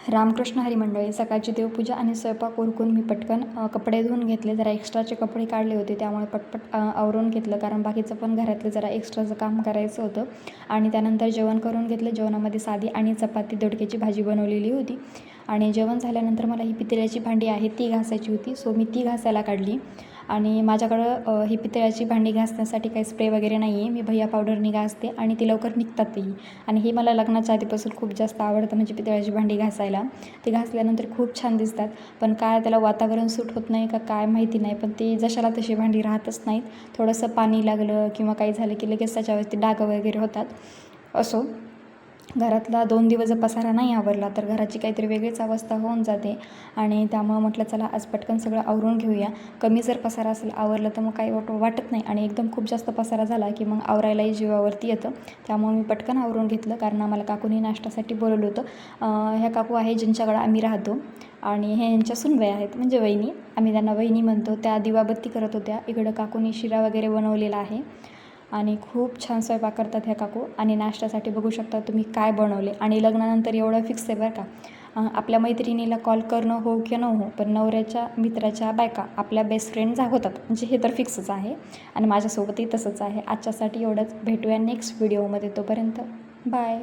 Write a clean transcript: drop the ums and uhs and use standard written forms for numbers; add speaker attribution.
Speaker 1: रामकृष्ण हरी मंडळी. सकाळची देवपूजा आणि स्वयंपाक उरकून मी पटकन कपडे धुवून घेतले. जरा एक्स्ट्राचे कपडे काढले होते, त्यामुळे पटपट आवरून घेतलं, कारण बाकीचं पण घरातलं जरा एक्स्ट्राचं काम करायचं होतं. आणि त्यानंतर जेवण करून घेतलं. जेवणामध्ये साधी आणि चपाती दोडक्याची भाजी बनवलेली होती. आणि जेवण झाल्यानंतर मला ही पितळ्याची भांडी आहे ती घासायची होती, सो मी ती घासायला काढली. आणि माझ्याकडं ही पितळ्याची भांडी घासण्यासाठी काही स्प्रे वगैरे नाही आहे, मी भैया पावडरनी घासते आणि ती लवकर निघतातही. आणि हे मला लग्नाच्या आधीपासून खूप जास्त आवडतं, म्हणजे पितळ्याची भांडी घासायला. ती घासल्यानंतर खूप छान दिसतात. पण काय त्याला वातावरण सूट होत नाही का काय माहिती नाही, पण ती जशाला तशी भांडी राहतच नाहीत. थोडंसं पाणी लागलं किंवा काही झालं की लगेच त्याच्यावरती डाग वगैरे होतात. असो, घरातला 2 दिवस जर पसारा नाही आवरला तर घराची काहीतरी वेगळीच अवस्था होऊन जाते. आणि त्यामुळं म्हटलं चला आज पटकन सगळं आवरून घेऊया. कमी जर पसारा असेल आवरलं तर मग काही वाटत नाही, आणि एकदम खूप जास्त पसारा झाला की मग आवरायलाही जीवावरती येतं. त्यामुळे मी पटकन आवरून घेतलं, कारण आम्हाला काकूनी नाश्त्यासाठी बोलवलं होतं. ह्या काकू आहे ज्यांच्याकडं आम्ही राहतो, आणि हे यांच्या सुनबाई आहेत, म्हणजे वहिनी. आम्ही त्यांना वहिनी म्हणतो. त्या दिवाबत्ती करत होत्या. इकडं काकूनी शिरा वगैरे बनवलेला आहे आणि खूप छान स्वयंपाक करतात ह्या काकू. आणि नाश्त्यासाठी बघू शकता तुम्ही काय बनवले. आणि लग्नानंतर एवढं फिक्स आहे बरं का, आपल्या मैत्रिणीला कॉल करणं हो की न हो, पण नवऱ्याच्या मित्राच्या बायका आपल्या बेस्ट फ्रेंड होतात, म्हणजे हे तर फिक्सच आहे. आणि माझ्यासोबतही तसंच आहे. आजच्यासाठी एवढंच. भेटूया नेक्स्ट व्हिडिओमध्ये. तोपर्यंत बाय.